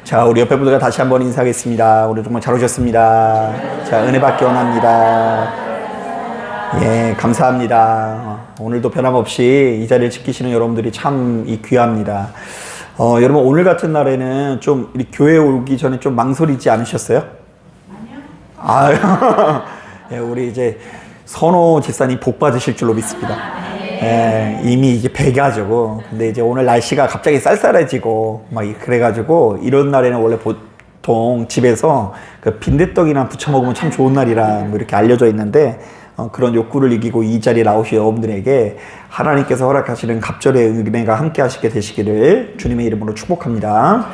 자, 우리 옆에 분들과 다시 한번 인사하겠습니다. 오늘 정말 잘 오셨습니다. 자, 은혜 받기 원합니다. 예, 감사합니다. 오늘도 변함없이 이 자리를 지키시는 여러분들이 참 귀합니다. 여러분, 오늘 같은 날에는 좀 교회에 오기 전에 좀 망설이지 않으셨어요? 아니요. 예, 우리 이제 선호 집사님 복 받으실 줄로 믿습니다. 예, 이미 이제 배가지고. 근데 이제 오늘 날씨가 갑자기 쌀쌀해지고 막 그래가지고 이런 날에는 원래 보통 집에서 그 빈대떡이나 부쳐 먹으면 참 좋은 날이라 뭐 이렇게 알려져 있는데, 그런 욕구를 이기고 이 자리에 나오신 여러분들에게 하나님께서 허락하시는 갑절의 은혜가 함께 하시게 되시기를 주님의 이름으로 축복합니다.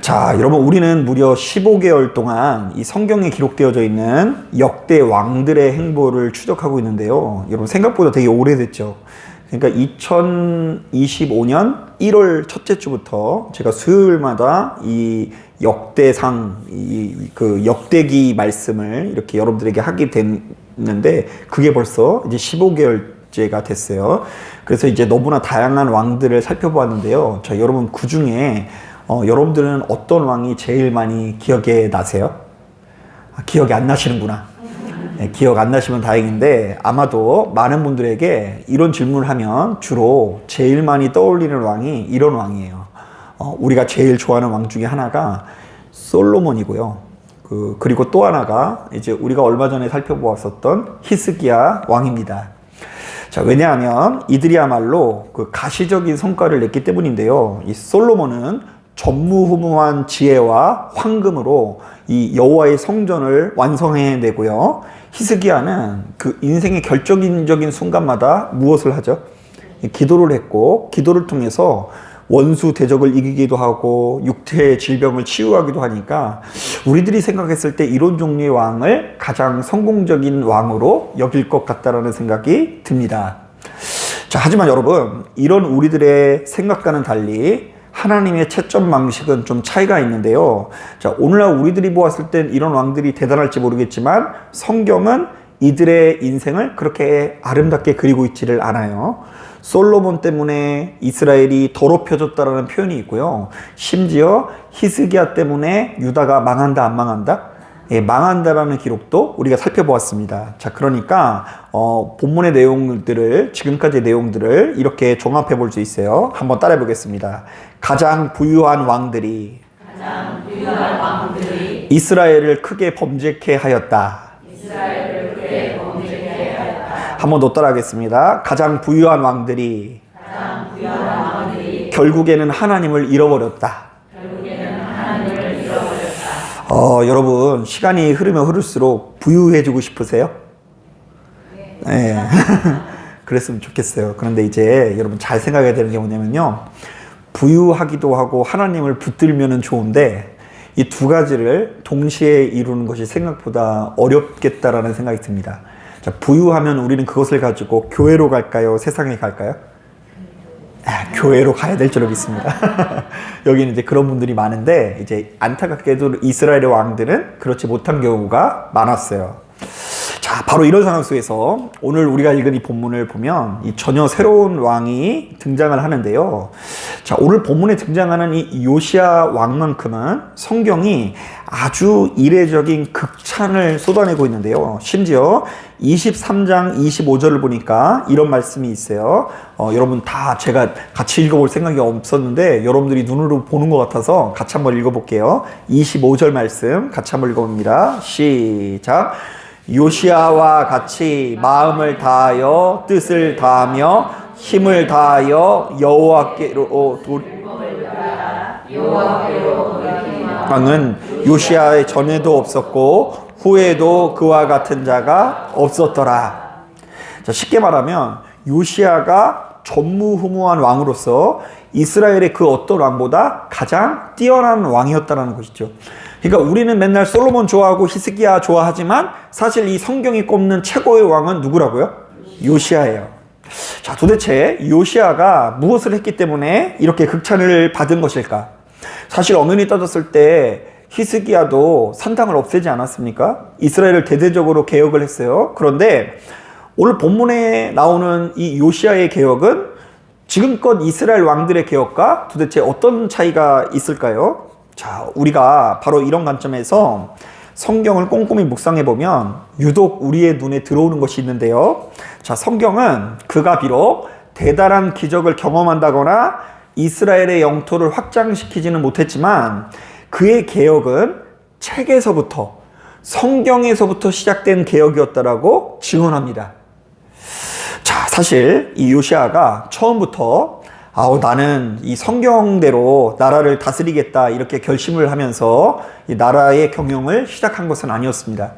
자, 여러분, 우리는 무려 15개월 동안 이 성경에 기록되어져 있는 역대 왕들의 행보를 추적하고 있는데요. 여러분, 생각보다 되게 오래됐죠. 그러니까 2025년 1월 첫째 주부터 제가 수요일마다 이 역대상, 그 역대기 말씀을 이렇게 여러분들에게 하게 됐는데, 그게 벌써 이제 15개월째가 됐어요. 그래서 이제 너무나 다양한 왕들을 살펴보았는데요. 자, 여러분, 그 중에 여러분들은 어떤 왕이 제일 많이 기억에 나세요? 기억이 안 나시는구나. 네, 기억 안 나시면 다행인데, 아마도 많은 분들에게 이런 질문을 하면 주로 제일 많이 떠올리는 왕이 이런 왕이에요. 우리가 제일 좋아하는 왕 중에 하나가 솔로몬이고요. 그리고 또 하나가 이제 우리가 얼마 전에 살펴보았었던 히스기야 왕입니다. 자, 왜냐하면 이들이야말로 그 가시적인 성과를 냈기 때문인데요. 이 솔로몬은 전무후무한 지혜와 황금으로 이 여호와의 성전을 완성해내고요. 히스기야는 그 인생의 결정적인 순간마다 무엇을 하죠? 기도를 했고, 기도를 통해서 원수 대적을 이기기도 하고 육체의 질병을 치유하기도 하니까 우리들이 생각했을 때 이런 종류의 왕을 가장 성공적인 왕으로 여길 것 같다라는 생각이 듭니다. 자, 하지만 여러분, 이런 우리들의 생각과는 달리 하나님의 채점 방식은 좀 차이가 있는데요. 자, 오늘날 우리들이 보았을 땐 이런 왕들이 대단할지 모르겠지만 성경은 이들의 인생을 그렇게 아름답게 그리고 있지를 않아요. 솔로몬 때문에 이스라엘이 더럽혀졌다라는 표현이 있고요. 심지어 히스기야 때문에 유다가 망한다, 안 망한다? 예, 망한다라는 기록도 우리가 살펴보았습니다. 자, 그러니까 본문의 내용들을, 지금까지의 내용들을 이렇게 종합해 볼 수 있어요. 한번 따라해 보겠습니다. 가장 부유한 왕들이 이스라엘을 크게 범죄케 하였다. 한 번 더 따라하겠습니다. 가장 부유한 왕들이 결국에는 하나님을 잃어버렸다. 여러분, 시간이 흐르면 흐를수록 부유해지고 싶으세요? 네. 그랬으면 좋겠어요. 그런데 이제 여러분 잘 생각해야 되는 게 뭐냐면요. 부유하기도 하고 하나님을 붙들면은 좋은데, 이 두 가지를 동시에 이루는 것이 생각보다 어렵겠다라는 생각이 듭니다. 자, 부유하면 우리는 그것을 가지고 교회로 갈까요? 세상에 갈까요? 교회로 가야 될 줄로 믿습니다. 여기는 이제 그런 분들이 많은데, 이제 안타깝게도 이스라엘의 왕들은 그렇지 못한 경우가 많았어요. 자, 바로 이런 상황 속에서 오늘 우리가 읽은 이 본문을 보면 이 전혀 새로운 왕이 등장을 하는데요. 자, 오늘 본문에 등장하는 이 요시야 왕만큼은 성경이 아주 이례적인 극찬을 쏟아내고 있는데요. 심지어 23장 25절을 보니까 이런 말씀이 있어요. 여러분 다 제가 같이 읽어볼 생각이 없었는데 여러분들이 눈으로 보는 것 같아서 같이 한번 읽어볼게요. 25절 말씀 같이 한번 읽어봅니다. 시작. 요시야와 같이 마음을 다하여 뜻을 다하며 힘을 다하여 여호와께로 왕은 요시야의 전에도 없었고 후에도 그와 같은 자가 없었더라. 자, 쉽게 말하면 요시야가 전무후무한 왕으로서 이스라엘의 그 어떤 왕보다 가장 뛰어난 왕이었다는 것이죠. 그러니까 우리는 맨날 솔로몬 좋아하고 히스기야 좋아하지만 사실 이 성경이 꼽는 최고의 왕은 누구라고요? 요시야예요. 자, 도대체 요시야가 무엇을 했기 때문에 이렇게 극찬을 받은 것일까? 사실 엄연히 따졌을 때 히스기야도 산당을 없애지 않았습니까? 이스라엘을 대대적으로 개혁을 했어요. 그런데 오늘 본문에 나오는 이 요시야의 개혁은 지금껏 이스라엘 왕들의 개혁과 도대체 어떤 차이가 있을까요? 자, 우리가 바로 이런 관점에서 성경을 꼼꼼히 묵상해 보면 유독 우리의 눈에 들어오는 것이 있는데요. 자, 성경은 그가 비록 대단한 기적을 경험한다거나 이스라엘의 영토를 확장시키지는 못했지만 그의 개혁은 책에서부터, 성경에서부터 시작된 개혁이었다라고 증언합니다. 자, 사실 이 요시아가 처음부터 나는 이 성경대로 나라를 다스리겠다 이렇게 결심을 하면서 이 나라의 경영을 시작한 것은 아니었습니다.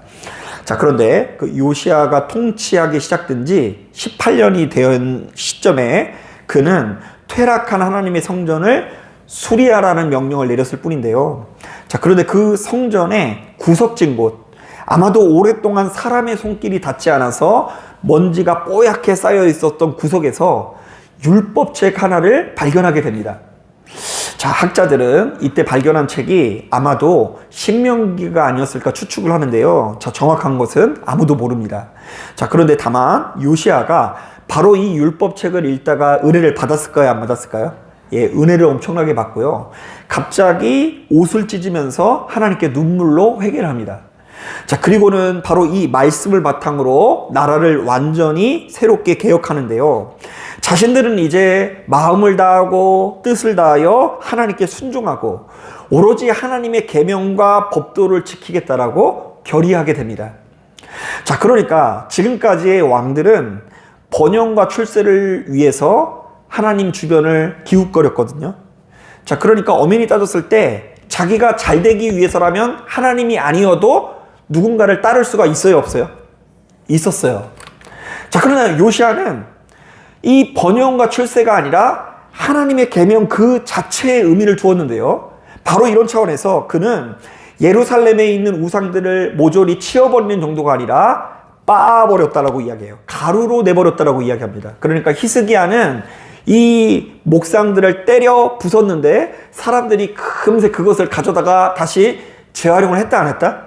자, 그런데 그 요시아가 통치하기 시작된 지 18년이 된 시점에 그는 퇴락한 하나님의 성전을 수리하라는 명령을 내렸을 뿐인데요. 자, 그런데 그 성전의 구석진 곳, 아마도 오랫동안 사람의 손길이 닿지 않아서 먼지가 뽀얗게 쌓여 있었던 구석에서 율법책 하나를 발견하게 됩니다. 자, 학자들은 이때 발견한 책이 아마도 신명기가 아니었을까 추측을 하는데요. 자, 정확한 것은 아무도 모릅니다. 자, 그런데 다만 요시아가 바로 이 율법책을 읽다가 은혜를 받았을까요? 안 받았을까요? 예, 은혜를 엄청나게 받고요. 갑자기 옷을 찢으면서 하나님께 눈물로 회개를 합니다. 자, 그리고는 바로 이 말씀을 바탕으로 나라를 완전히 새롭게 개혁하는데요. 자신들은 이제 마음을 다하고 뜻을 다하여 하나님께 순종하고 오로지 하나님의 계명과 법도를 지키겠다라고 결의하게 됩니다. 자, 그러니까 지금까지의 왕들은 번영과 출세를 위해서 하나님 주변을 기웃거렸거든요. 자, 그러니까 엄연히 따졌을 때 자기가 잘 되기 위해서라면 하나님이 아니어도 누군가를 따를 수가 있어요, 없어요? 있었어요. 자, 그러나 요시아는 이 번영과 출세가 아니라 하나님의 계명 그 자체의 의미를 두었는데요. 바로 이런 차원에서 그는 예루살렘에 있는 우상들을 모조리 치워버리는 정도가 아니라 빻아버렸다라고 이야기해요. 가루로 내버렸다라고 이야기합니다. 그러니까 히스기야는 이 목상들을 때려 부쉈는데 사람들이 금세 그것을 가져다가 다시 재활용을 했다 안 했다?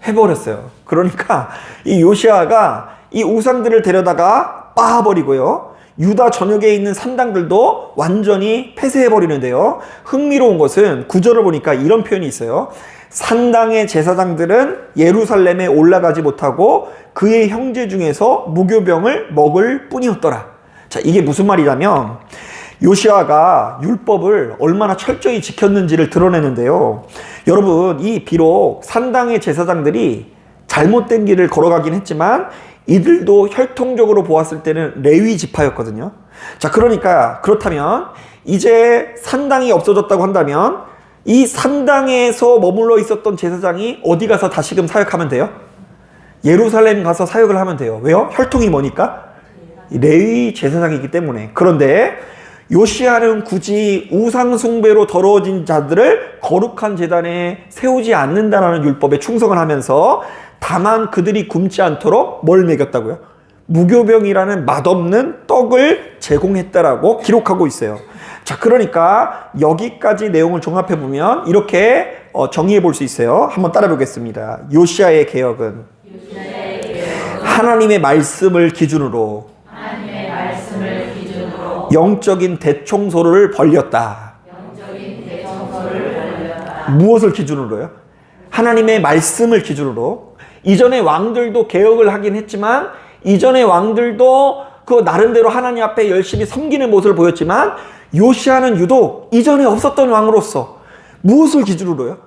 해버렸어요. 그러니까 이 요시아가 이 우상들을 데려다가 빻아버리고요. 유다 전역에 있는 산당들도 완전히 폐쇄해버리는데요. 흥미로운 것은 구절을 보니까 이런 표현이 있어요. 산당의 제사장들은 예루살렘에 올라가지 못하고 그의 형제 중에서 무교병을 먹을 뿐이었더라. 자, 이게 무슨 말이냐면 요시아가 율법을 얼마나 철저히 지켰는지를 드러내는데요. 여러분, 이 비록 산당의 제사장들이 잘못된 길을 걸어가긴 했지만 이들도 혈통적으로 보았을 때는 레위 지파였거든요. 자, 그러니까 그렇다면 이제 산당이 없어졌다고 한다면 이 산당에서 머물러 있었던 제사장이 어디 가서 다시금 사역하면 돼요? 예루살렘 가서 사역을 하면 돼요. 왜요? 혈통이 뭐니까? 레위 제사장이기 때문에. 그런데 요시아는 굳이 우상 숭배로 더러워진 자들을 거룩한 제단에 세우지 않는다라는 율법에 충성을 하면서 다만 그들이 굶지 않도록 뭘 먹였다고요? 무교병이라는 맛없는 떡을 제공했다라고 기록하고 있어요. 자, 그러니까 여기까지 내용을 종합해 보면 이렇게 정의해 볼 수 있어요. 한번 따라 보겠습니다. 요시아의 개혁은 하나님의 말씀을 기준으로 영적인 대청소를 벌렸다. 무엇을 기준으로요? 하나님의 말씀을 기준으로. 이전의 왕들도 개혁을 하긴 했지만 이전의 왕들도 그 나름대로 하나님 앞에 열심히 섬기는 모습을 보였지만 요시아는 유독 이전에 없었던 왕으로서 무엇을 기준으로요?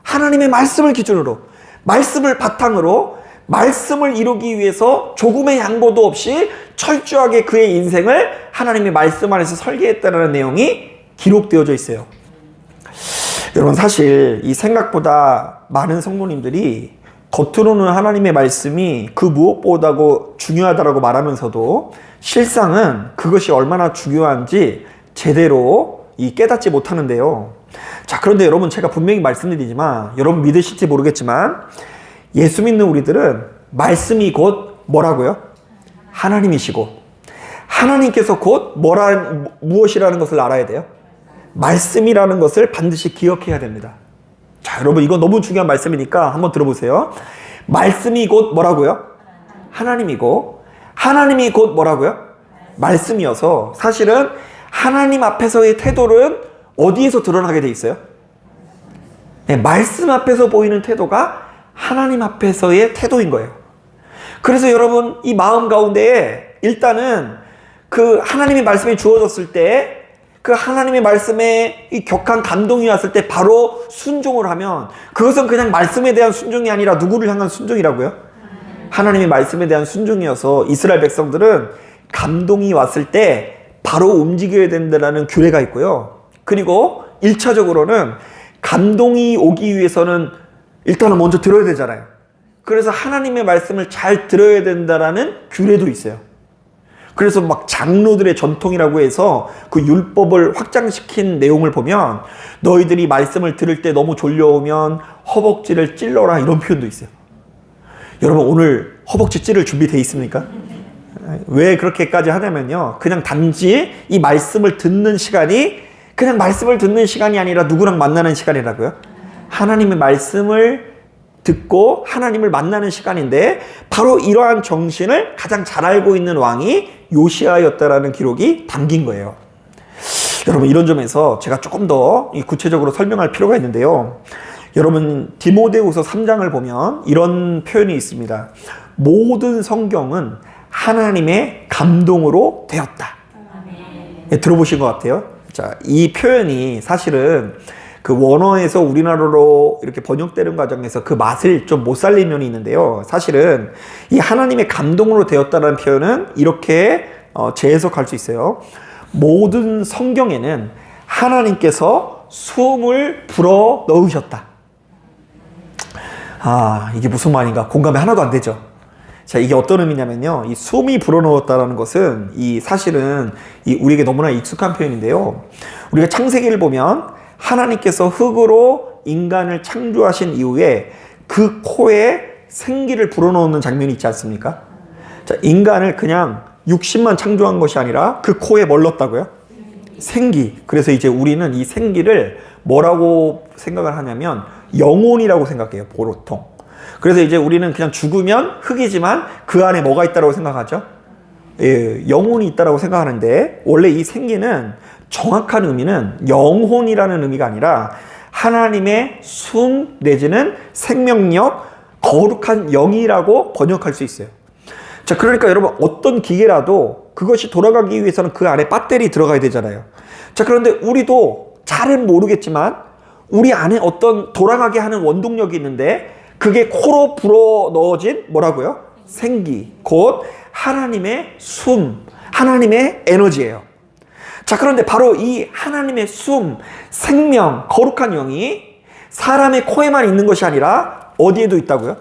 하나님의 말씀을 기준으로, 말씀을 바탕으로 말씀을 이루기 위해서 조금의 양보도 없이 철저하게 그의 인생을 하나님의 말씀 안에서 설계했다는 내용이 기록되어져 있어요. 여러분, 사실 이 생각보다 많은 성도님들이 겉으로는 하나님의 말씀이 그 무엇보다도 중요하다고 말하면서도 실상은 그것이 얼마나 중요한지 제대로 깨닫지 못하는데요. 자, 그런데 여러분, 제가 분명히 말씀드리지만 여러분 믿으실지 모르겠지만 예수 믿는 우리들은 말씀이 곧 뭐라고요? 하나님이시고 하나님께서 곧 무엇이라는 것을 알아야 돼요. 말씀이라는 것을 반드시 기억해야 됩니다. 자, 여러분, 이건 너무 중요한 말씀이니까 한번 들어보세요. 말씀이 곧 뭐라고요? 하나님이고 하나님이 곧 뭐라고요? 말씀이어서 사실은 하나님 앞에서의 태도는 어디에서 드러나게 돼 있어요? 말씀 앞에서 보이는 태도가 하나님 앞에서의 태도인 거예요. 그래서 여러분, 이 마음 가운데에 일단은 그 하나님의 말씀이 주어졌을 때, 그 하나님의 말씀에 이 격한 감동이 왔을 때 바로 순종을 하면, 그것은 그냥 말씀에 대한 순종이 아니라 누구를 향한 순종이라고요? 하나님의 말씀에 대한 순종이어서 이스라엘 백성들은 감동이 왔을 때 바로 움직여야 된다는 규례가 있고요. 그리고 1차적으로는 감동이 오기 위해서는 일단은 먼저 들어야 되잖아요. 그래서 하나님의 말씀을 잘 들어야 된다라는 규례도 있어요. 그래서 막 장로들의 전통이라고 해서 그 율법을 확장시킨 내용을 보면, 너희들이 말씀을 들을 때 너무 졸려오면 허벅지를 찔러라, 이런 표현도 있어요. 여러분, 오늘 허벅지 찌를 준비되어 있습니까? 왜 그렇게까지 하냐면요, 그냥 단지 이 말씀을 듣는 시간이 그냥 말씀을 듣는 시간이 아니라 누구랑 만나는 시간이라고요? 하나님의 말씀을 듣고 하나님을 만나는 시간인데, 바로 이러한 정신을 가장 잘 알고 있는 왕이 요시아였다라는 기록이 담긴 거예요. 여러분, 이런 점에서 제가 조금 더 구체적으로 설명할 필요가 있는데요. 여러분, 디모데후서 3장을 보면 이런 표현이 있습니다. 모든 성경은 하나님의 감동으로 되었다. 네, 들어보신 것 같아요. 자, 이 표현이 사실은 그 원어에서 우리나라로 이렇게 번역되는 과정에서 그 맛을 좀 못 살린 면이 있는데요. 사실은 이 하나님의 감동으로 되었다는 표현은 이렇게 재해석할 수 있어요. 모든 성경에는 하나님께서 숨을 불어 넣으셨다. 이게 무슨 말인가? 공감이 하나도 안 되죠. 자, 이게 어떤 의미냐면요, 이 숨이 불어넣었다라는 것은 사실은 우리에게 너무나 익숙한 표현인데요. 우리가 창세기를 보면 하나님께서 흙으로 인간을 창조하신 이후에 그 코에 생기를 불어넣는 장면이 있지 않습니까? 자, 인간을 그냥 육신만 창조한 것이 아니라 그 코에 뭘 넣었다고요? 생기. 그래서 이제 우리는 이 생기를 뭐라고 생각을 하냐면 영혼이라고 생각해요, 보통. 그래서 이제 우리는 그냥 죽으면 흙이지만 그 안에 뭐가 있다고 생각하죠? 예, 영혼이 있다고 생각하는데, 원래 이 생기는 정확한 의미는 영혼이라는 의미가 아니라 하나님의 숨 내지는 생명력, 거룩한 영이라고 번역할 수 있어요. 자, 그러니까 여러분, 어떤 기계라도 그것이 돌아가기 위해서는 그 안에 배터리 들어가야 되잖아요. 자, 그런데 우리도 잘은 모르겠지만 우리 안에 어떤 돌아가게 하는 원동력이 있는데, 그게 코로 불어 넣어진 뭐라고요? 생기, 곧 하나님의 숨, 하나님의 에너지예요. 자, 그런데 바로 이 하나님의 숨, 생명, 거룩한 영이 사람의 코에만 있는 것이 아니라 어디에도 있다고요?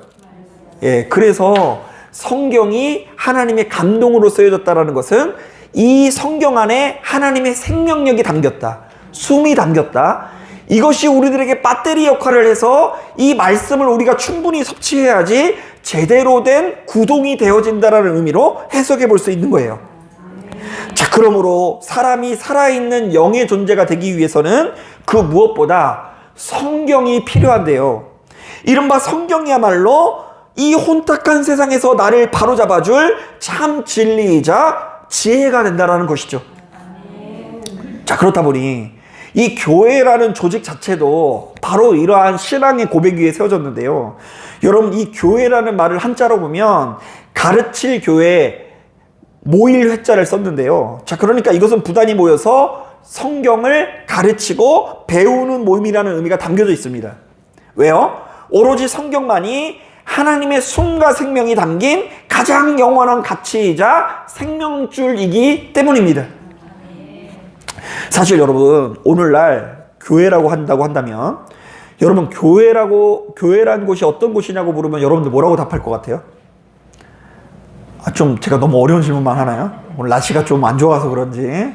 예, 그래서 성경이 하나님의 감동으로 쓰여졌다는 것은 이 성경 안에 하나님의 생명력이 담겼다, 숨이 담겼다. 이것이 우리들에게 배터리 역할을 해서 이 말씀을 우리가 충분히 섭취해야지 제대로 된 구동이 되어진다는 의미로 해석해 볼 수 있는 거예요. 자, 그러므로 사람이 살아있는 영의 존재가 되기 위해서는 그 무엇보다 성경이 필요한데요. 이른바 성경이야말로 이 혼탁한 세상에서 나를 바로잡아줄 참 진리이자 지혜가 된다는 것이죠. 자, 그렇다 보니 이 교회라는 조직 자체도 바로 이러한 신앙의 고백 위에 세워졌는데요. 여러분, 이 교회라는 말을 한자로 보면 가르칠 교회, 모일 회자를 썼는데요. 자, 그러니까 이것은 부단히 모여서 성경을 가르치고 배우는 모임이라는 의미가 담겨져 있습니다. 왜요? 오로지 성경만이 하나님의 숨과 생명이 담긴 가장 영원한 가치이자 생명줄이기 때문입니다. 사실 여러분, 오늘날 교회라고 한다면 여러분, 교회라는 곳이 어떤 곳이냐고 물으면 여러분들 뭐라고 답할 것 같아요? 좀 제가 너무 어려운 질문만 하나요? 오늘 날씨가 좀 안 좋아서 그런지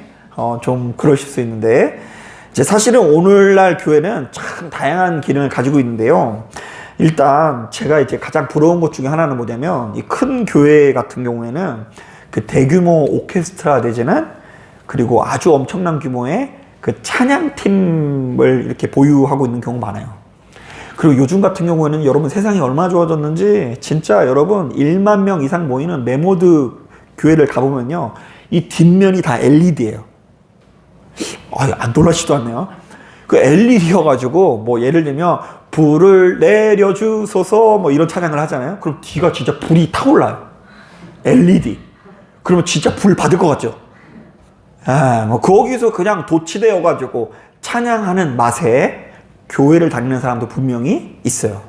좀 그러실 수 있는데, 이제 사실은 오늘날 교회는 참 다양한 기능을 가지고 있는데요. 일단 제가 이제 가장 부러운 것 중에 하나는 뭐냐면, 이 큰 교회 같은 경우에는 그 대규모 오케스트라 내지는 그리고 아주 엄청난 규모의 그 찬양팀을 이렇게 보유하고 있는 경우가 많아요. 그리고 요즘 같은 경우에는 여러분, 세상이 얼마나 좋아졌는지 진짜 여러분, 1만 명 이상 모이는 메모드 교회를 가보면요, 이 뒷면이 다 LED예요. 안 놀라지도 않네요. 그 LED여가지고 뭐 예를 들면 불을 내려주소서 뭐 이런 찬양을 하잖아요. 그럼 뒤가 진짜 불이 타올라요. LED. 그러면 진짜 불 받을 것 같죠? 뭐 거기서 그냥 도취되어가지고 찬양하는 맛에 교회를 다니는 사람도 분명히 있어요.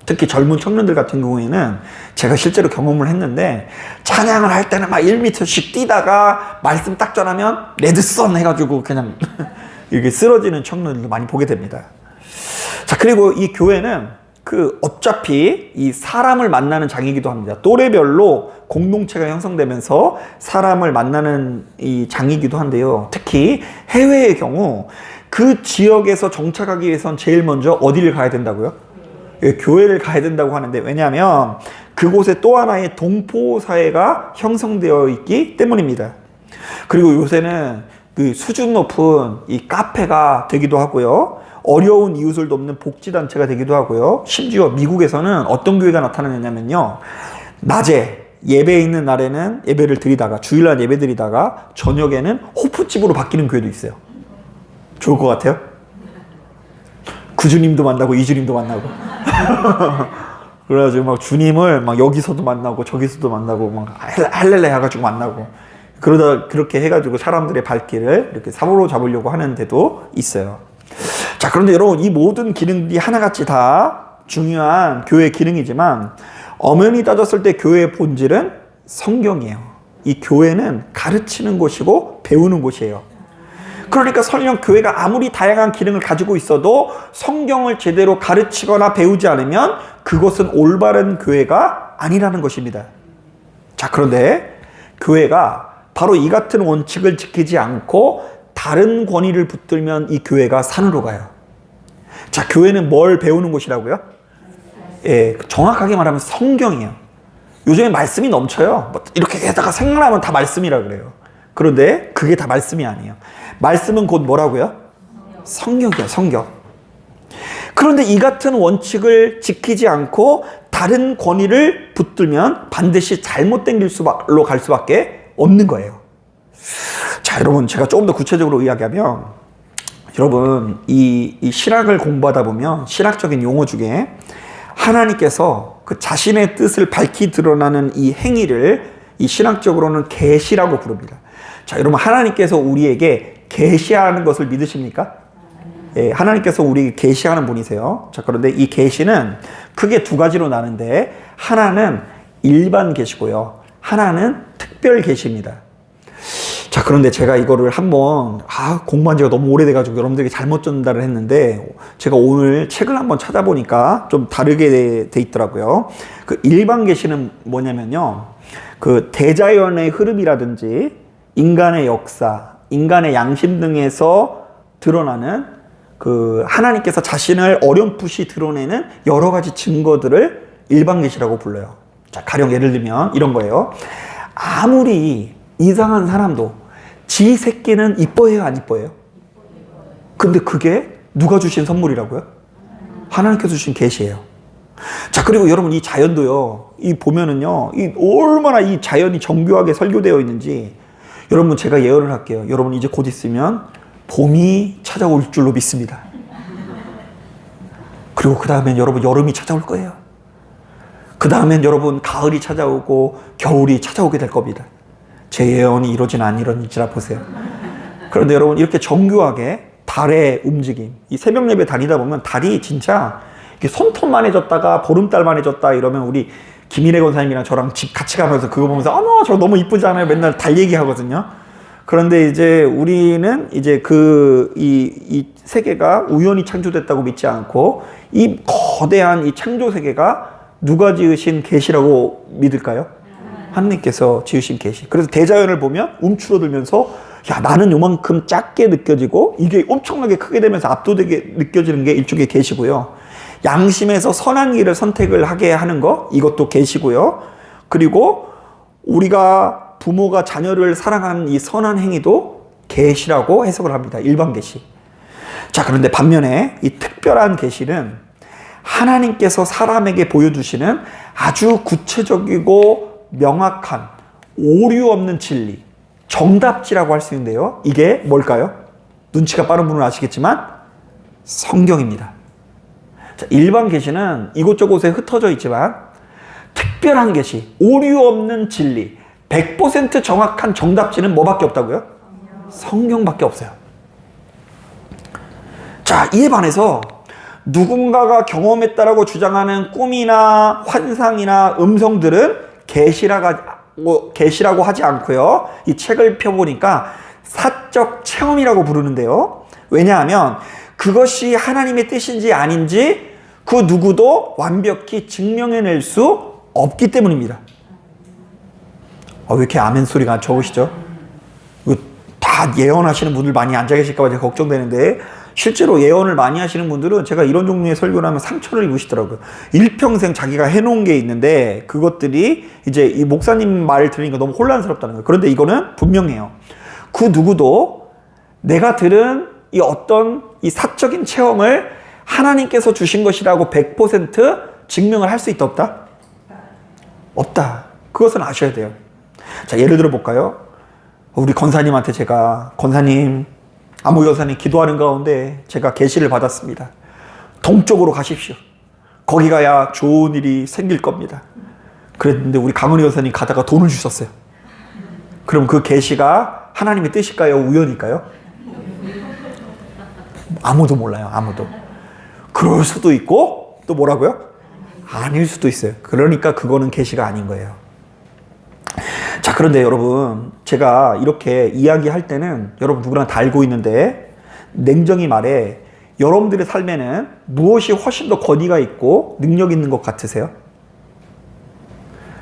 특히 젊은 청년들 같은 경우에는 제가 실제로 경험을 했는데 찬양을 할 때는 막 1m씩 뛰다가 말씀 딱 전하면 레드선 해가지고 그냥 이렇게 쓰러지는 청년들도 많이 보게 됩니다. 자, 그리고 이 교회는 어차피 이 사람을 만나는 장이기도 합니다. 또래별로 공동체가 형성되면서 사람을 만나는 이 장이기도 한데요. 특히 해외의 경우 그 지역에서 정착하기 위해선 제일 먼저 어디를 가야 된다고요? 교회를 가야 된다고 하는데, 왜냐하면 그곳에 또 하나의 동포사회가 형성되어 있기 때문입니다. 그리고 요새는 그 수준 높은 이 카페가 되기도 하고요. 어려운 이웃을 돕는 복지단체가 되기도 하고요. 심지어 미국에서는 어떤 교회가 나타나냐면요. 낮에 예배 있는 날에는 예배를 드리다가, 주일날 예배 드리다가 저녁에는 호프집으로 바뀌는 교회도 있어요. 좋을 것 같아요? 구주님도 만나고 이주님도 만나고 그래가지고 막 주님을 막 여기서도 만나고 저기서도 만나고 막 할렐레 해가지고 만나고, 그러다 그렇게 해가지고 사람들의 발길을 이렇게 사로잡으려고 하는 데도 있어요. 자, 그런데 여러분, 이 모든 기능들이 하나같이 다 중요한 교회의 기능이지만 엄연히 따졌을 때 교회의 본질은 성경이에요. 이 교회는 가르치는 곳이고 배우는 곳이에요. 그러니까 설령 교회가 아무리 다양한 기능을 가지고 있어도 성경을 제대로 가르치거나 배우지 않으면 그것은 올바른 교회가 아니라는 것입니다. 자, 그런데 교회가 바로 이 같은 원칙을 지키지 않고 다른 권위를 붙들면 이 교회가 산으로 가요. 자, 교회는 뭘 배우는 곳이라고요? 정확하게 말하면 성경이에요. 요즘에 말씀이 넘쳐요. 이렇게 게다가 생각나면 다 말씀이라 그래요. 그런데 그게 다 말씀이 아니에요. 말씀은 곧 뭐라고요? 성경이에요, 성경. 그런데 이 같은 원칙을 지키지 않고 다른 권위를 붙들면 반드시 잘못된 길로 갈 수밖에 없는 거예요. 자, 여러분, 제가 조금 더 구체적으로 이야기하면, 여러분, 이 신학을 공부하다 보면 신학적인 용어 중에 하나님께서 그 자신의 뜻을 밝히 드러나는 이 행위를 이 신학적으로는 계시라고 부릅니다. 자, 여러분, 하나님께서 우리에게 계시하는 것을 믿으십니까? 하나님께서 우리에게 계시하는 분이세요. 자, 그런데 이 계시는 크게 두 가지로 나는데, 하나는 일반 계시고요, 하나는 특별 계시입니다. 자, 그런데 제가 이거를 한번 공부한 지가 너무 오래돼가지고 여러분들에게 잘못 전달을 했는데, 제가 오늘 책을 한번 찾아보니까 좀 다르게 돼 있더라고요. 그 일반 계시는 뭐냐면요, 그 대자연의 흐름이라든지 인간의 역사, 인간의 양심 등에서 드러나는 그 하나님께서 자신을 어렴풋이 드러내는 여러 가지 증거들을 일반 계시라고 불러요. 자, 가령 예를 들면 이런 거예요. 아무리 이상한 사람도 지 새끼는 이뻐해요, 안 이뻐해요? 근데 그게 누가 주신 선물이라고요? 하나님께서 주신 계시예요. 자, 그리고 여러분, 이 자연도요, 이 보면은요, 이 얼마나 이 자연이 정교하게 설계되어 있는지, 여러분, 제가 예언을 할게요. 여러분, 이제 곧 있으면 봄이 찾아올 줄로 믿습니다. 그리고 그 다음엔 여러분, 여름이 찾아올 거예요. 그 다음엔 여러분, 가을이 찾아오고 겨울이 찾아오게 될 겁니다. 제 예언이 이루어지나 안 이루어지나 보세요. 그런데 여러분, 이렇게 정교하게 달의 움직임, 이 새벽 예배 다니다 보면 달이 진짜 이렇게 손톱만해졌다가 보름달만해졌다 이러면, 우리 김일혜 권사님이랑 저랑 집 같이 가면서 그거 보면서 어머, 저 너무 이쁘지 않아요? 맨날 달 얘기하거든요. 그런데 이제 우리는 이제 이 세계가 우연히 창조됐다고 믿지 않고, 이 거대한 이 창조 세계가 누가 지으신 계시라고 믿을까요? 하나님께서 지으신 계시. 그래서 대자연을 보면 움츠러들면서, 야, 나는 요만큼 작게 느껴지고 이게 엄청나게 크게 되면서 압도되게 느껴지는 게 일종의 계시고요. 양심에서 선한 길을 선택을 하게 하는 거, 이것도 계시고요. 그리고 우리가 부모가 자녀를 사랑하는 이 선한 행위도 계시라고 해석을 합니다. 일반 계시. 자, 그런데 반면에 이 특별한 계시는 하나님께서 사람에게 보여주시는 아주 구체적이고 명확한 오류 없는 진리, 정답지라고 할 수 있는데요. 이게 뭘까요? 눈치가 빠른 분은 아시겠지만 성경입니다. 자, 일반 계시는 이곳저곳에 흩어져 있지만 특별한 계시, 오류 없는 진리, 100% 정확한 정답지는 뭐밖에 없다고요? 성경밖에 없어요. 자, 이에 반해서 누군가가 경험했다라고 주장하는 꿈이나 환상이나 음성들은 계시라고 하지 않고요. 이 책을 펴보니까 사적 체험이라고 부르는데요. 왜냐하면 그것이 하나님의 뜻인지 아닌지 그 누구도 완벽히 증명해낼 수 없기 때문입니다. 왜 이렇게 아멘 소리가 적으시죠? 이거 다 예언하시는 분들 많이 앉아 계실까 봐 걱정되는데, 실제로 예언을 많이 하시는 분들은 제가 이런 종류의 설교를 하면 상처를 입으시더라고요. 일평생 자기가 해놓은 게 있는데 그것들이 이제 이 목사님 말 들으니까 너무 혼란스럽다는 거예요. 그런데 이거는 분명해요. 그 누구도 내가 들은 이 어떤 이 사적인 체험을 하나님께서 주신 것이라고 100% 증명을 할 수 있다 없다? 없다. 그것은 아셔야 돼요. 자, 예를 들어 볼까요? 우리 권사님한테 제가, 권사님, 아무 여사님 기도하는 가운데 제가 계시를 받았습니다. 동쪽으로 가십시오. 거기 가야 좋은 일이 생길 겁니다. 그랬는데 우리 강은희 여사님 가다가 돈을 주셨어요. 그럼 그 계시가 하나님의 뜻일까요? 우연일까요? 아무도 몰라요. 아무도. 그럴 수도 있고 또 뭐라고요? 아닐 수도 있어요. 그러니까 그거는 계시가 아닌 거예요. 자, 그런데 여러분, 제가 이렇게 이야기할 때는 여러분 누구나 다 알고 있는데, 냉정히 말해 여러분들의 삶에는 무엇이 훨씬 더 권위가 있고 능력 있는 것 같으세요?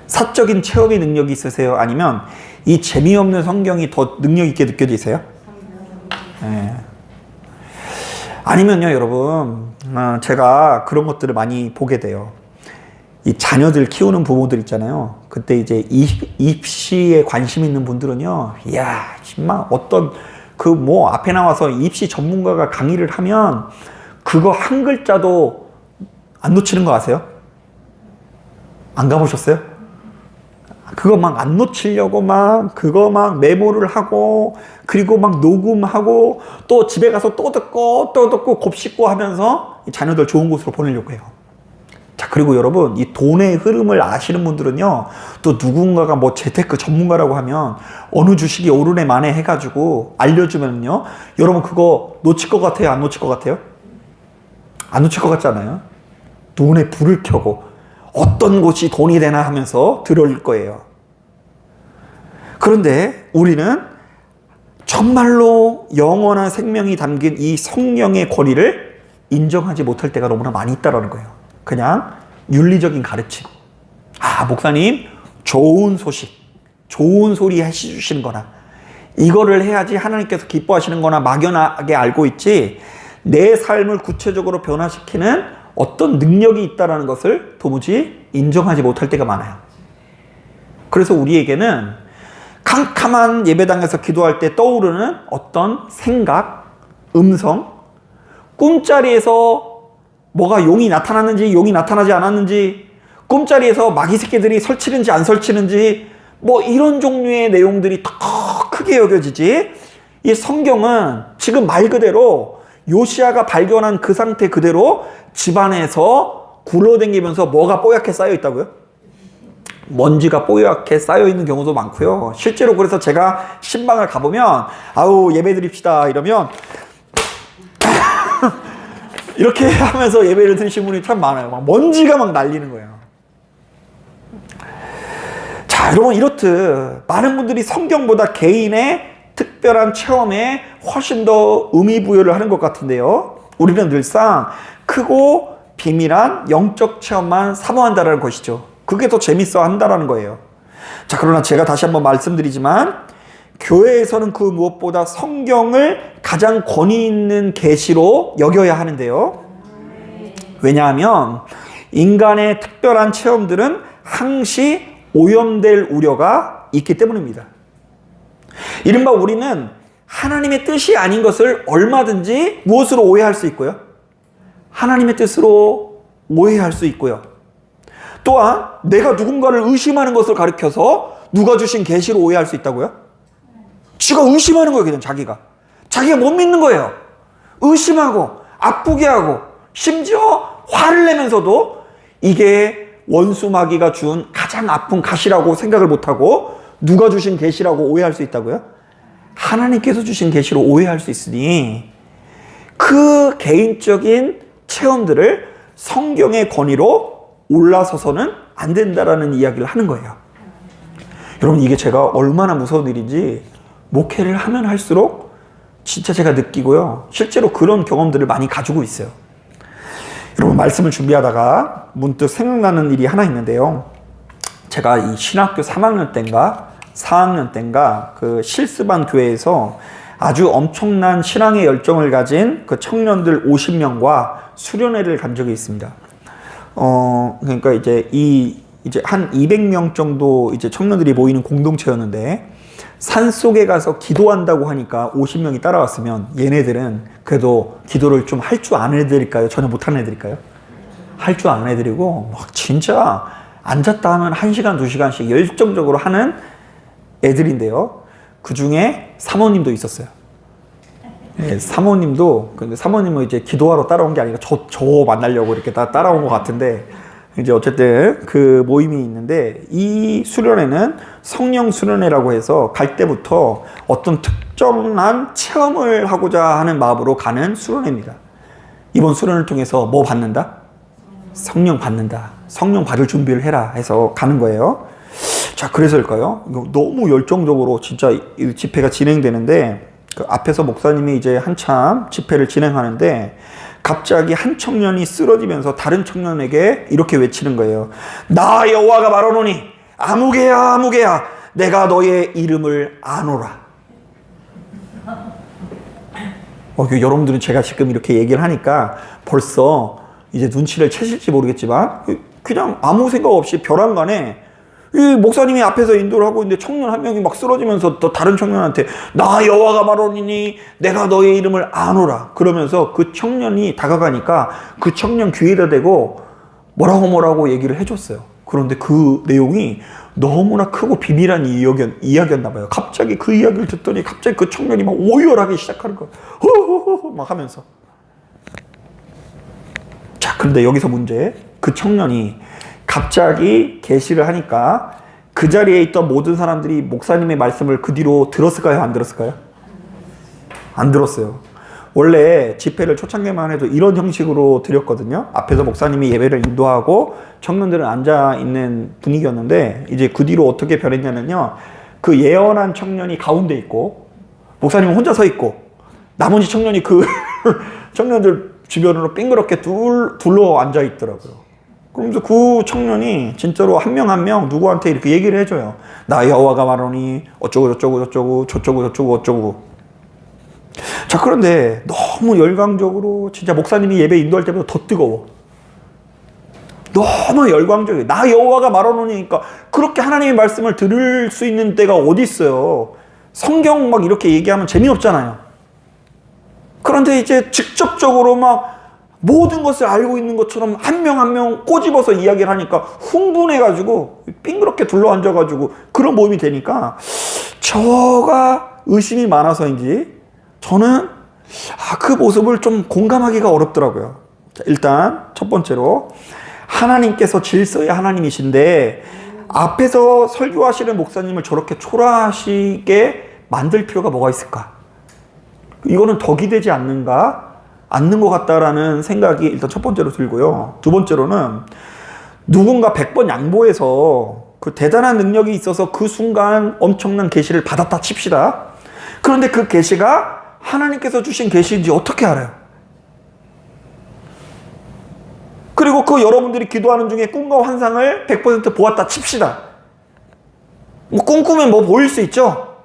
사적인 체험의 능력이 있으세요? 아니면 이 재미없는 성경이 더 능력 있게 느껴지세요? 네. 아니면요, 여러분, 제가 그런 것들을 많이 보게 돼요. 이 자녀들 키우는 부모들 있잖아요. 그때 이제 입시에 관심 있는 분들은요, 이야, 정말 어떤 앞에 나와서 입시 전문가가 강의를 하면 그거 한 글자도 안 놓치는 거 아세요? 안 가보셨어요? 그거 막 안 놓치려고 그거 메모를 하고, 그리고 녹음하고, 또 집에 가서 또 듣고 곱씹고 하면서 자녀들 좋은 곳으로 보내려고 해요. 자, 그리고 여러분, 이 돈의 흐름을 아시는 분들은요, 또 누군가가 재테크 전문가라고 하면 어느 주식이 오르네 마네 해가지고 알려주면요, 여러분 그거 놓칠 것 같아요? 안 놓칠 것 같아요? 안 놓칠 것 같지 않아요? 눈에 불을 켜고 어떤 곳이 돈이 되나 하면서 들어올 거예요. 그런데 우리는 정말로 영원한 생명이 담긴 이 성령의 권위를 인정하지 못할 때가 너무나 많이 있다는 거예요. 그냥 윤리적인 가르침. 목사님, 좋은 소식, 좋은 소리 해주시는 거나, 이거를 해야지 하나님께서 기뻐하시는 거나 막연하게 알고 있지, 내 삶을 구체적으로 변화시키는 어떤 능력이 있다는 것을 도무지 인정하지 못할 때가 많아요. 그래서 우리에게는 캄캄한 예배당에서 기도할 때 떠오르는 어떤 생각, 음성, 꿈자리에서 뭐가 용이 나타났는지 용이 나타나지 않았는지, 꿈자리에서 마귀 새끼들이 설치는지 안 설치는지, 이런 종류의 내용들이 더 크게 여겨지지, 이 성경은 지금 말 그대로 요시야가 발견한 그 상태 그대로 집안에서 굴러다니면서 뭐가 뽀얗게 쌓여 있다고요? 먼지가 뽀얗게 쌓여 있는 경우도 많고요. 실제로 그래서 제가 신방을 가보면 예배 드립시다 이러면 이렇게 하면서 예배를 드리신 분이 참 많아요. 먼지가 날리는 거예요. 자, 여러분, 이렇듯 많은 분들이 성경보다 개인의 특별한 체험에 훨씬 더 의미 부여를 하는 것 같은데요, 우리는 늘상 크고 비밀한 영적 체험만 사모한다는 것이죠. 그게 더 재밌어 한다는 거예요. 자, 그러나 제가 다시 한번 말씀드리지만, 교회에서는 그 무엇보다 성경을 가장 권위 있는 계시로 여겨야 하는데요. 왜냐하면 인간의 특별한 체험들은 항시 오염될 우려가 있기 때문입니다. 이른바 우리는 하나님의 뜻이 아닌 것을 얼마든지 무엇으로 오해할 수 있고요? 하나님의 뜻으로 오해할 수 있고요. 또한 내가 누군가를 의심하는 것을 가리켜서 누가 주신 계시로 오해할 수 있다고요? 지가 의심하는 거예요. 그냥 자기가 못 믿는 거예요. 의심하고 아프게 하고, 심지어 화를 내면서도 이게 원수 마귀가 준 가장 아픈 가시라고 생각을 못하고 누가 주신 계시라고 오해할 수 있다고요? 하나님께서 주신 계시로 오해할 수 있으니 그 개인적인 체험들을 성경의 권위로 올라서서는 안 된다라는 이야기를 하는 거예요. 여러분, 이게 제가 얼마나 무서운 일인지 목회를 하면 할수록 진짜 제가 느끼고요. 실제로 그런 경험들을 많이 가지고 있어요. 여러분, 말씀을 준비하다가 문득 생각나는 일이 하나 있는데요. 제가 이 신학교 3학년 때인가 4학년 때인가 그 실습반 교회에서 아주 엄청난 신앙의 열정을 가진 그 청년들 50명과 수련회를 간 적이 있습니다. 그러니까 이제 한 200명 정도 이제 청년들이 모이는 공동체였는데 산 속에 가서 기도한다고 하니까 50명이 따라왔으면 얘네들은 그래도 기도를 좀 할 줄 아는 애들일까요? 전혀 못하는 애들일까요? 할 줄 아는 애들이고 막 진짜 앉았다 하면 1시간, 2시간씩 열정적으로 하는 애들인데요. 그 중에 사모님도 있었어요. 네, 사모님도, 근데 사모님은 이제 기도하러 따라온 게 아니라 저 만나려고 이렇게 따라온 것 같은데, 이제 어쨌든 그 모임이 있는데, 이 수련회는 성령 수련회라고 해서 갈 때부터 어떤 특정한 체험을 하고자 하는 마음으로 가는 수련회입니다. 이번 수련을 통해서 뭐 받는다? 성령 받는다. 성령 받을 준비를 해라 해서 가는 거예요. 자, 그래서일까요? 너무 열정적으로 진짜 이 집회가 진행되는데, 그 앞에서 목사님이 이제 한참 집회를 진행하는데 갑자기 한 청년이 쓰러지면서 다른 청년에게 이렇게 외치는 거예요. 나 여호와가 말하노니 아무개야 아무개야 내가 너의 이름을 아노라. 여러분들은 제가 지금 이렇게 얘기를 하니까 벌써 이제 눈치를 채실지 모르겠지만 그냥 아무 생각 없이 벼랑간에 이 목사님이 앞에서 인도를 하고 있는데 청년 한 명이 막 쓰러지면서 또 다른 청년한테 나 여호와가 말하노니 내가 너의 이름을 아노라 그러면서 그 청년이 다가가니까 그 청년 귀에다 대고 뭐라고 얘기를 해줬어요. 그런데 그 내용이 너무나 크고 비밀한 이야기였나 봐요. 갑자기 그 이야기를 듣더니 갑자기 그 청년이 막 오열하기 시작하는 거예요. 호호호 막 하면서. 자, 그런데 여기서 문제. 그 청년이 갑자기 계시를 하니까 그 자리에 있던 모든 사람들이 목사님의 말씀을 그 뒤로 들었을까요? 안 들었을까요? 안 들었어요. 원래 집회를 초창기만 해도 이런 형식으로 드렸거든요. 앞에서 목사님이 예배를 인도하고 청년들은 앉아있는 분위기였는데 이제 그 뒤로 어떻게 변했냐면요. 그 예언한 청년이 가운데 있고 목사님은 혼자 서 있고 나머지 청년이 그 청년들 주변으로 빙그렇게 둘러 앉아있더라고요. 그러면서 그 청년이 진짜로 한 명 한 명 누구한테 이렇게 얘기를 해줘요. 나 여호와가 말하노니 어쩌고 저쩌고 어쩌고. 자, 그런데 너무 열광적으로 진짜 목사님이 예배 인도할 때보다 더 뜨거워. 너무 열광적이에요. 나 여호와가 말하노니까 그렇게 하나님의 말씀을 들을 수 있는 때가 어디 있어요. 성경 막 이렇게 얘기하면 재미없잖아요. 그런데 이제 직접적으로 막 모든 것을 알고 있는 것처럼 한 명 한 명 꼬집어서 이야기를 하니까 흥분해가지고 빙그렇게 둘러앉아가지고 그런 모임이 되니까 저가 의심이 많아서인지 저는 그 모습을 좀 공감하기가 어렵더라고요. 자, 일단 첫 번째로 하나님께서 질서의 하나님이신데 앞에서 설교하시는 목사님을 저렇게 초라하시게 만들 필요가 뭐가 있을까? 이거는 덕이 되지 않는 것 같다라는 생각이 일단 첫 번째로 들고요. 두 번째로는 누군가 100번 양보해서 그 대단한 능력이 있어서 그 순간 엄청난 계시를 받았다 칩시다. 그런데 그 계시가 하나님께서 주신 계시인지 어떻게 알아요? 그리고 그 여러분들이 기도하는 중에 꿈과 환상을 100% 보았다 칩시다. 뭐 꿈꾸면 뭐 보일 수 있죠?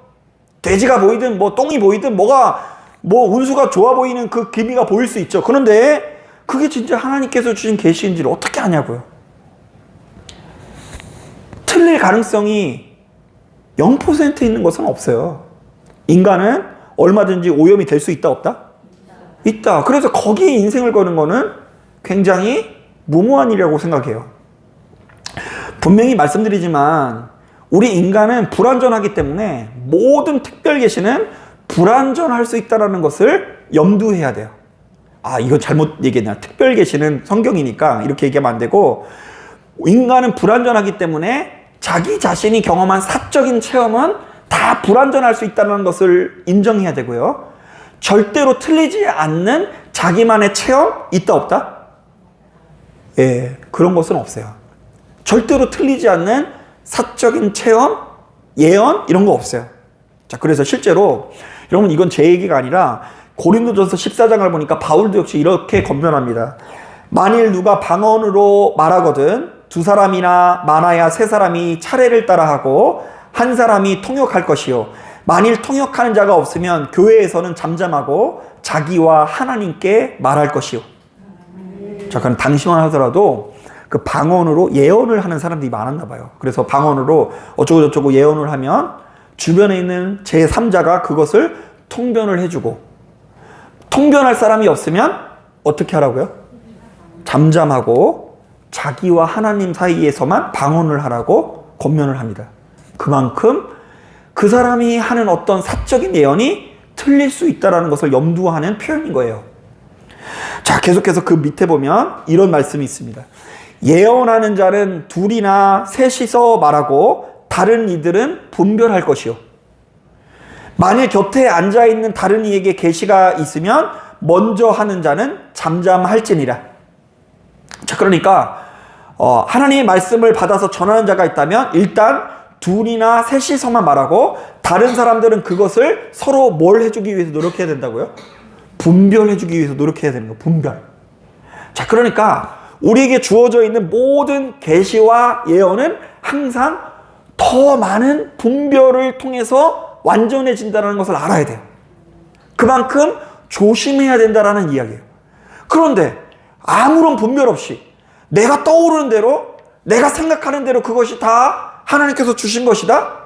돼지가 보이든 뭐 똥이 보이든 뭐 운수가 좋아 보이는 그 기미가 보일 수 있죠. 그런데 그게 진짜 하나님께서 주신 계시인지를 어떻게 아냐고요. 틀릴 가능성이 0% 있는 것은 없어요. 인간은 얼마든지 오염이 될 수 있다 없다? 있다. 그래서 거기에 인생을 거는 거는 굉장히 무모한 일이라고 생각해요. 분명히 말씀드리지만 우리 인간은 불완전하기 때문에 모든 특별 계시는 불완전할 수 있다는 것을 염두해야 돼요. 이거 잘못 얘기했나. 특별 계시는 성경이니까 이렇게 얘기하면 안 되고, 인간은 불완전하기 때문에 자기 자신이 경험한 사적인 체험은 다 불완전할 수 있다는 것을 인정해야 되고요. 절대로 틀리지 않는 자기만의 체험 있다 없다? 예, 그런 것은 없어요. 절대로 틀리지 않는 사적인 체험, 예언 이런 거 없어요. 자, 그래서 실제로 여러분, 이건 제 얘기가 아니라 고린도전서 14장을 보니까 바울도 역시 이렇게 권면합니다. 만일 누가 방언으로 말하거든 두 사람이나 많아야 세 사람이 차례를 따라하고 한 사람이 통역할 것이요, 만일 통역하는 자가 없으면 교회에서는 잠잠하고 자기와 하나님께 말할 것이요. 자, 그럼 당시만 하더라도 그 방언으로 예언을 하는 사람들이 많았나 봐요. 그래서 방언으로 어쩌고 저쩌고 예언을 하면 주변에 있는 제3자가 그것을 통변을 해주고, 통변할 사람이 없으면 어떻게 하라고요? 잠잠하고 자기와 하나님 사이에서만 방언을 하라고 권면을 합니다. 그만큼 그 사람이 하는 어떤 사적인 예언이 틀릴 수 있다는 것을 염두하는 표현인 거예요. 자, 계속해서 그 밑에 보면 이런 말씀이 있습니다. 예언하는 자는 둘이나 셋이서 말하고 다른 이들은 분별할 것이요, 만일 곁에 앉아있는 다른 이에게 계시가 있으면 먼저 하는 자는 잠잠할지니라. 자, 그러니까 하나님의 말씀을 받아서 전하는 자가 있다면 일단 둘이나 셋이서만 말하고 다른 사람들은 그것을 서로 뭘 해주기 위해서 노력해야 된다고요? 분별해주기 위해서 노력해야 되는 거예요. 분별. 자, 그러니까 우리에게 주어져 있는 모든 계시와 예언은 항상 더 많은 분별을 통해서 완전해진다는 것을 알아야 돼요. 그만큼 조심해야 된다는 이야기예요. 그런데 아무런 분별 없이 내가 떠오르는 대로, 내가 생각하는 대로 그것이 다 하나님께서 주신 것이다?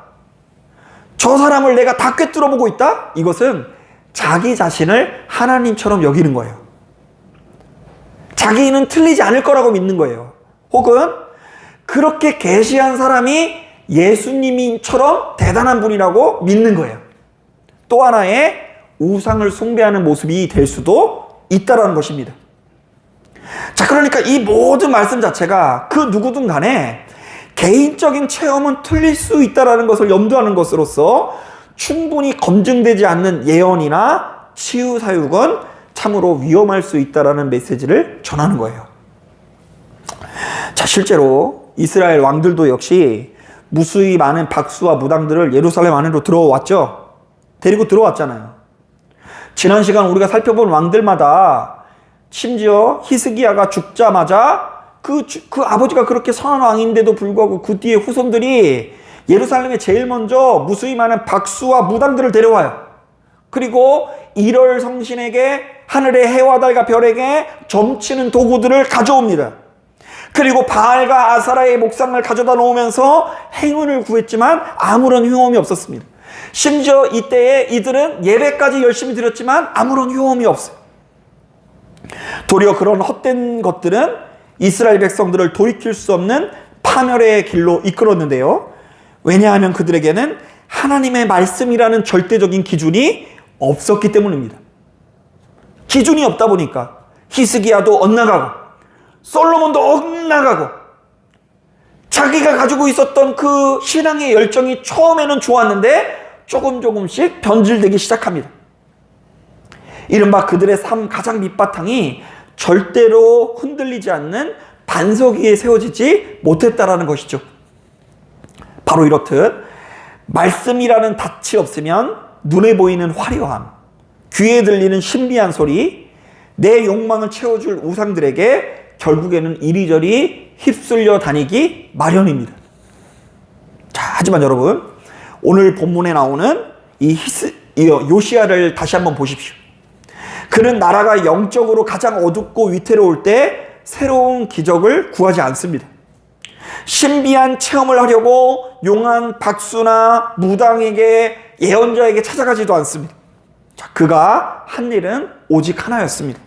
저 사람을 내가 다 꿰뚫어 보고 있다? 이것은 자기 자신을 하나님처럼 여기는 거예요. 자기는 틀리지 않을 거라고 믿는 거예요. 혹은 그렇게 계시한 사람이 예수님처럼 대단한 분이라고 믿는 거예요. 또 하나의 우상을 숭배하는 모습이 될 수도 있다는 것입니다. 자, 그러니까 이 모든 말씀 자체가 그 누구든 간에 개인적인 체험은 틀릴 수 있다는 것을 염두하는 것으로서 충분히 검증되지 않는 예언이나 치유 사육은 참으로 위험할 수 있다는 메시지를 전하는 거예요. 자, 실제로 이스라엘 왕들도 역시 무수히 많은 박수와 무당들을 예루살렘 안으로 들어왔죠. 데리고 들어왔잖아요. 지난 시간 우리가 살펴본 왕들마다 심지어 히스기야가 죽자마자 그 아버지가 그렇게 선한 왕인데도 불구하고 그 뒤에 후손들이 예루살렘에 제일 먼저 무수히 많은 박수와 무당들을 데려와요. 그리고 일월 성신에게 하늘의 해와 달과 별에게 점치는 도구들을 가져옵니다. 그리고 바알과 아사라의 목상을 가져다 놓으면서 행운을 구했지만 아무런 효험이 없었습니다. 심지어 이때에 이들은 예배까지 열심히 드렸지만 아무런 효험이 없어요. 도리어 그런 헛된 것들은 이스라엘 백성들을 돌이킬 수 없는 파멸의 길로 이끌었는데요. 왜냐하면 그들에게는 하나님의 말씀이라는 절대적인 기준이 없었기 때문입니다. 기준이 없다 보니까 히스기야도 엇나가고 솔로몬도 엇나가고 자기가 가지고 있었던 그 신앙의 열정이 처음에는 좋았는데 조금씩 변질되기 시작합니다. 이른바 그들의 삶 가장 밑바탕이 절대로 흔들리지 않는 반석 위에 세워지지 못했다라는 것이죠. 바로 이렇듯 말씀이라는 닻이 없으면 눈에 보이는 화려함, 귀에 들리는 신비한 소리, 내 욕망을 채워줄 우상들에게 결국에는 이리저리 휩쓸려 다니기 마련입니다. 자, 하지만 여러분, 오늘 본문에 나오는 이 요시야를 다시 한번 보십시오. 그는 나라가 영적으로 가장 어둡고 위태로울 때 새로운 기적을 구하지 않습니다. 신비한 체험을 하려고 용한 박수나 무당에게, 예언자에게 찾아가지도 않습니다. 자, 그가 한 일은 오직 하나였습니다.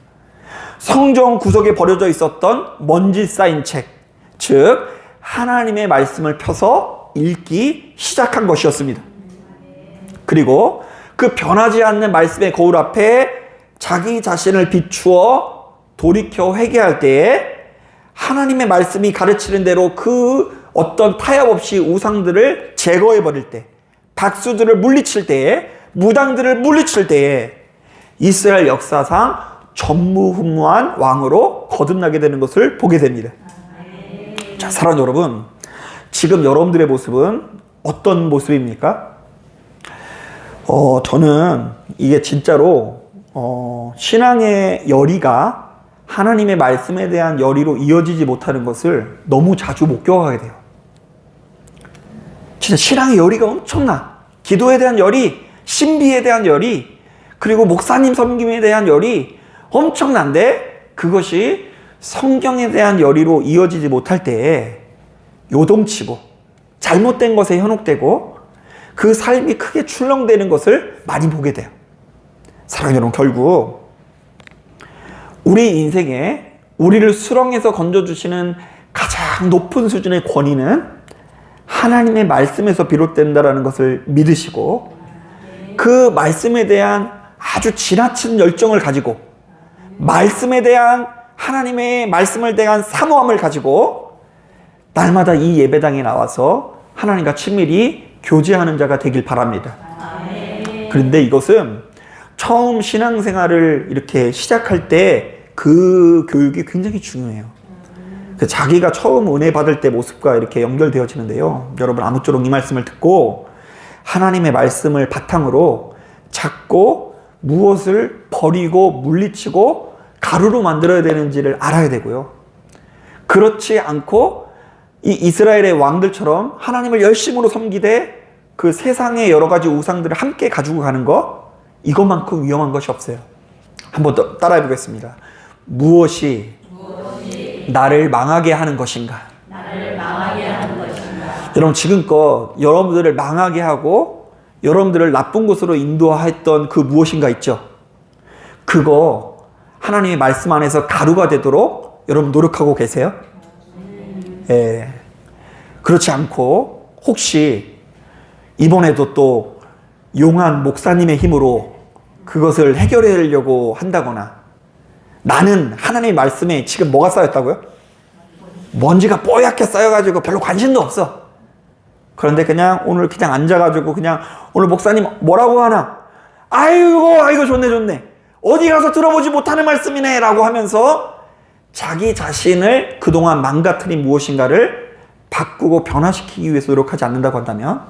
성전 구석에 버려져 있었던 먼지 쌓인 책, 즉 하나님의 말씀을 펴서 읽기 시작한 것이었습니다. 그리고 그 변하지 않는 말씀의 거울 앞에 자기 자신을 비추어 돌이켜 회개할 때에 하나님의 말씀이 가르치는 대로 그 어떤 타협 없이 우상들을 제거해 버릴 때, 박수들을 물리칠 때에, 무당들을 물리칠 때에 이스라엘 역사상 전무후무한 왕으로 거듭나게 되는 것을 보게 됩니다. 자, 사랑하는 여러분, 지금 여러분들의 모습은 어떤 모습입니까? 저는 이게 진짜로 신앙의 열의가 하나님의 말씀에 대한 열의로 이어지지 못하는 것을 너무 자주 목격하게 돼요. 진짜 신앙의 열의가 엄청나. 기도에 대한 열의, 신비에 대한 열의, 그리고 목사님 섬김에 대한 열의 엄청난데 그것이 성경에 대한 열의로 이어지지 못할 때에 요동치고 잘못된 것에 현혹되고 그 삶이 크게 출렁대는 것을 많이 보게 돼요. 사랑하는 여러분, 결국 우리 인생에 우리를 수렁에서 건져주시는 가장 높은 수준의 권위는 하나님의 말씀에서 비롯된다는 것을 믿으시고 그 말씀에 대한 아주 지나친 열정을 가지고 말씀에 대한 하나님의 말씀을 대한 사모함을 가지고 날마다 이 예배당에 나와서 하나님과 친밀히 교제하는 자가 되길 바랍니다. 그런데 이것은 처음 신앙생활을 이렇게 시작할 때 그 교육이 굉장히 중요해요. 자기가 처음 은혜 받을 때 모습과 이렇게 연결되어지는데요. 여러분, 아무쪼록 이 말씀을 듣고 하나님의 말씀을 바탕으로 잡고 무엇을 버리고 물리치고 가루로 만들어야 되는지를 알아야 되고요. 그렇지 않고 이 이스라엘의 왕들처럼 하나님을 열심으로 섬기되 그 세상의 여러 가지 우상들을 함께 가지고 가는 것, 이것만큼 위험한 것이 없어요. 한번 더 따라해 보겠습니다. 무엇이 나를 망하게 하는 것인가? 여러분, 지금껏 여러분들을 망하게 하고 여러분들을 나쁜 곳으로 인도했던 그 무엇인가 있죠? 그거 하나님의 말씀 안에서 가루가 되도록 여러분 노력하고 계세요? 예. 그렇지 않고 혹시 이번에도 또 용한 목사님의 힘으로 그것을 해결하려고 한다거나, 나는 하나님의 말씀에 지금 뭐가 쌓였다고요? 먼지가 뽀얗게 쌓여가지고 별로 관심도 없어. 그런데 그냥 오늘 그냥 앉아가지고 그냥 오늘 목사님 뭐라고 하나? 아이고 좋네. 어디 가서 들어보지 못하는 말씀이네 라고 하면서 자기 자신을 그동안 망가뜨린 무엇인가를 바꾸고 변화시키기 위해서 노력하지 않는다고 한다면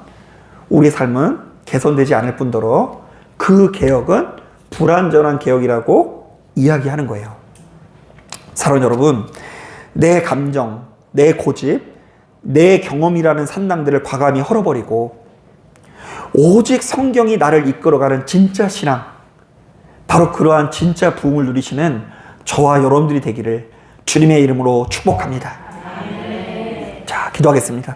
우리 삶은 개선되지 않을 뿐더러 그 개혁은 불완전한 개혁이라고 이야기하는 거예요. 사랑하는 여러분, 내 감정, 내 고집, 내 경험이라는 산당들을 과감히 헐어버리고 오직 성경이 나를 이끌어가는 진짜 신앙, 바로 그러한 진짜 부흥을 누리시는 저와 여러분들이 되기를 주님의 이름으로 축복합니다. 자, 기도하겠습니다.